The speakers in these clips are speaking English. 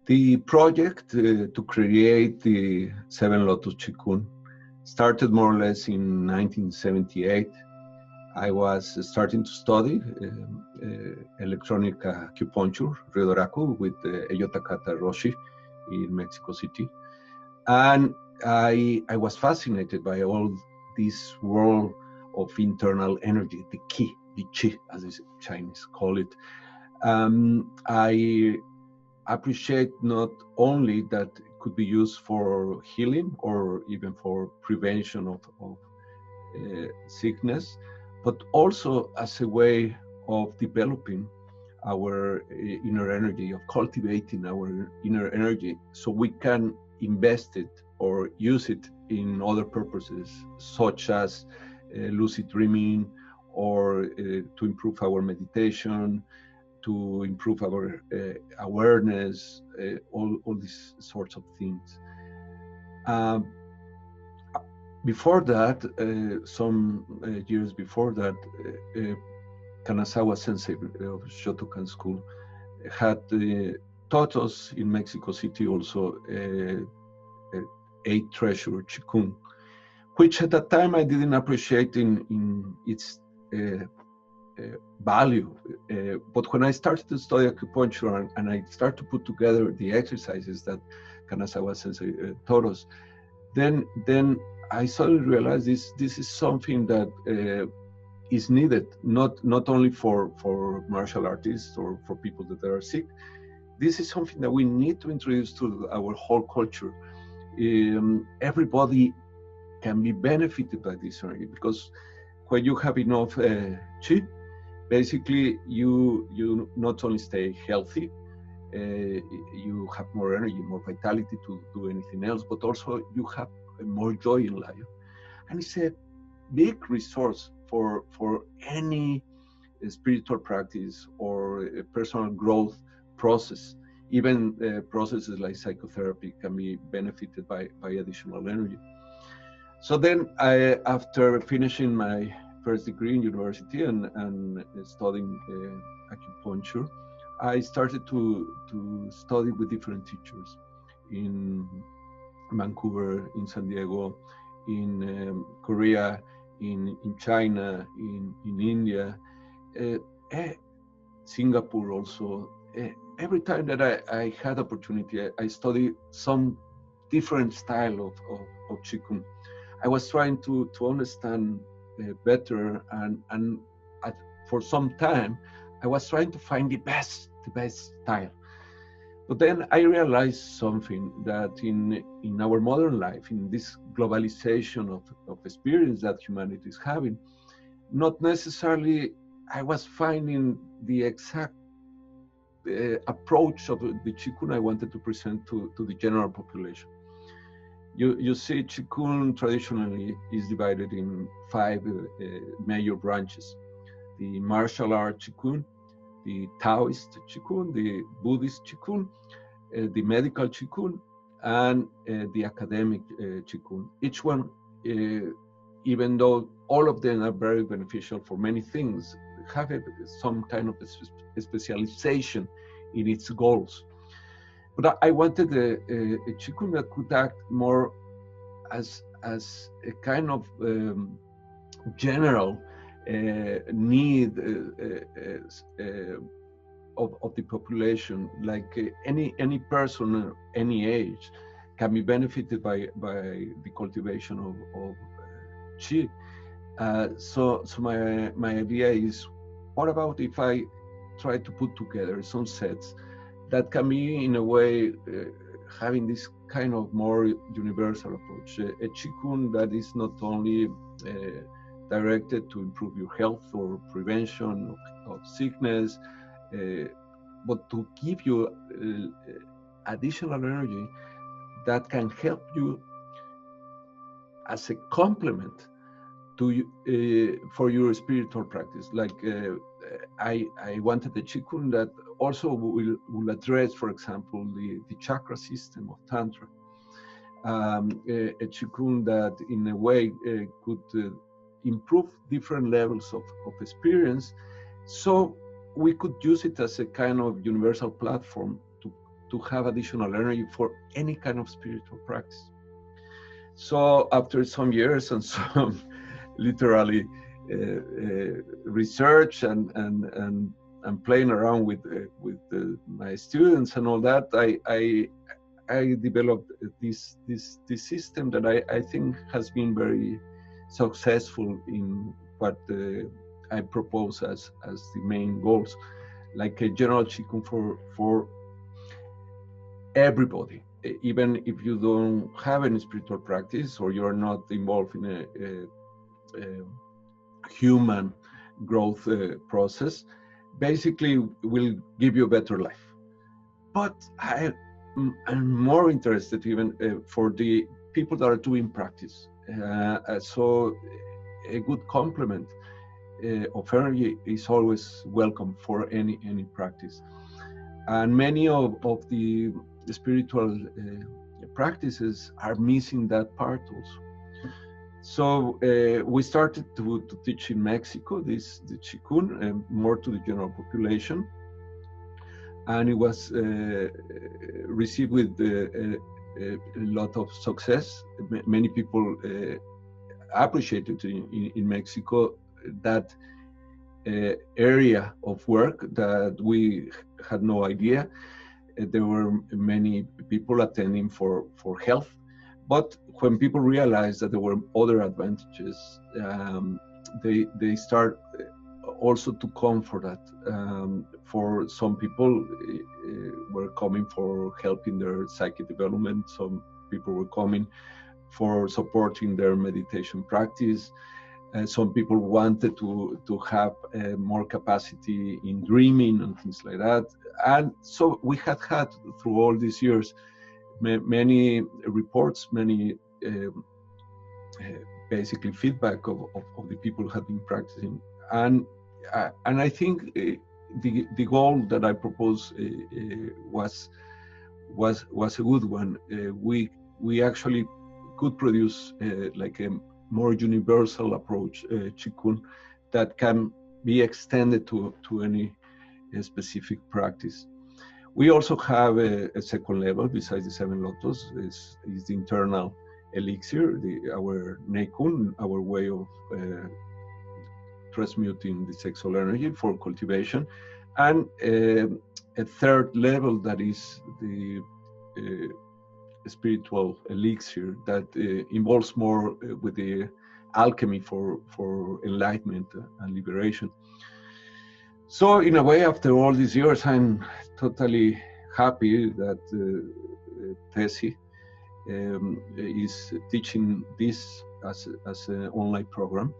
The project to create the 7 Lotus Chi Kung started more or less in 1978. I was starting to study electronic acupuncture, Ryodoraku, with Eyo Takata Roshi in Mexico City. And I was fascinated by all this world of internal energy, the Qi, the Qi, as the Chinese call it. I appreciate not only that it could be used for healing or even for prevention of sickness, but also as a way of developing our inner energy, of cultivating our inner energy so we can invest it or use it in other purposes, such as lucid dreaming, or to improve our meditation, to improve our awareness, all these sorts of things. Before that, some years before that, Kanazawa Sensei of Shotokan School had taught us in Mexico City also 8 Treasure Chi Kung, which at that time I didn't appreciate in its value. But when I started to study acupuncture and I started to put together the exercises that Kanazawa Sensei taught us, then I suddenly realized this is something that is needed, not only for martial artists or for people that are sick. This is something that we need to introduce to our whole culture. Everybody can be benefited by this energy, because when you have enough Qi, basically you not only stay healthy, you have more energy, more vitality to do anything else, but also you have more joy in life. And it's a big resource for any spiritual practice or a personal growth process. Even processes like psychotherapy can be benefited by additional energy. So then after finishing my first degree in university and studying acupuncture, I started to study with different teachers in Vancouver, in San Diego, in Korea, in China, in India, Singapore also. Every time that I had opportunity, I studied some different style of Chi Kung. I was trying to understand better, and for some time, I was trying to find the best style. But then I realized something, that in our modern life, in this globalization of experience that humanity is having, not necessarily I was finding the exact approach of the Chi Kung I wanted to present to the general population. You see, Chi Kung traditionally is divided in 5 major branches: the martial art Chi Kung, the Taoist Chi Kung, the Buddhist Chi Kung, the medical Chi Kung, and the academic Chi Kung. Each one, even though all of them are very beneficial for many things, have some kind of a specialization in its goals. But I wanted a Chi Kung that could act more as a kind of general need of the population, like any person, any age, can be benefited by the cultivation of Qi. So my idea is, what about if I try to put together some sets that can be, in a way, having this kind of more universal approach, a Chi Kung that is not only directed to improve your health or prevention of sickness, but to give you additional energy that can help you as a complement to for your spiritual practice. Like I wanted a Chi Kung that also will address, for example, the chakra system of Tantra. A Chi Kung that, in a way, could improve different levels of experience, so we could use it as a kind of universal platform to have additional energy for any kind of spiritual practice. So after some years and some literally research and playing around with my students and all that, I developed this system that I think has been very successful in what I propose as the main goals, like a general Chi Kung for everybody, even if you don't have any spiritual practice or you're not involved in a human growth process. Basically will give you a better life. But I'm more interested even for the people that are doing practice. So a good complement of energy is always welcome for any practice. And many of the spiritual practices are missing that part also. So we started to teach in Mexico the Chi Kung, more to the general population, and it was received with a lot of success. Many people appreciated in Mexico that area of work that we had no idea. There were many people attending for health. But when people realized that there were other advantages, they start also to come for that. For some people were coming for helping their psychic development. Some people were coming for supporting their meditation practice. Some people wanted to have more capacity in dreaming and things like that. And so we had through all these years many reports, many basically feedback of the people who had been practicing, and I think the goal that I proposed was a good one. We actually could produce like a more universal approach, Chi Kung, that can be extended to any specific practice. We also have a second level besides the 7 Lotus, is the internal elixir, our Neikun, our way of transmuting the sexual energy for cultivation, and a third level that is the spiritual elixir that involves more with the alchemy for enlightenment and liberation. So in a way, after all these years, I'm totally happy that Tessie is teaching this as an online program,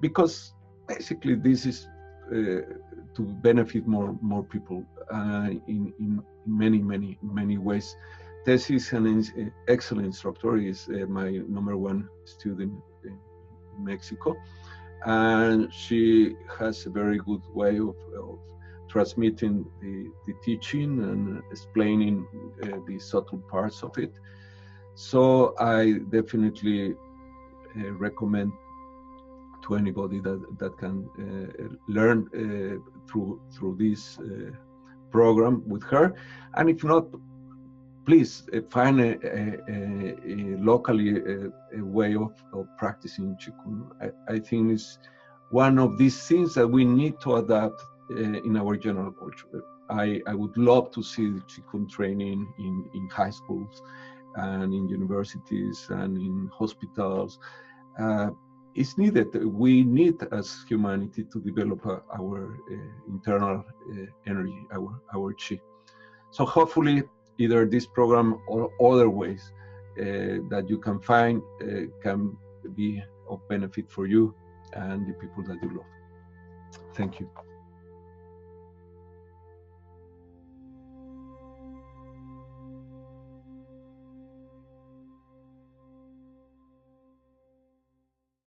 because basically this is to benefit more people in many ways. Tessie is an excellent instructor. Is my #1 student in Mexico. And she has a very good way of transmitting the teaching and explaining the subtle parts of it. So I definitely recommend to anybody that can learn through this program with her. And if not, please find a locally a way of practicing Chi Kung. I think it's one of these things that we need to adapt in our general culture. I would love to see the Chi Kung training in high schools and in universities and in hospitals. It's needed. We need as humanity to develop our internal energy, our Chi. So hopefully, either this program or other ways that you can find can be of benefit for you and the people that you love. Thank you.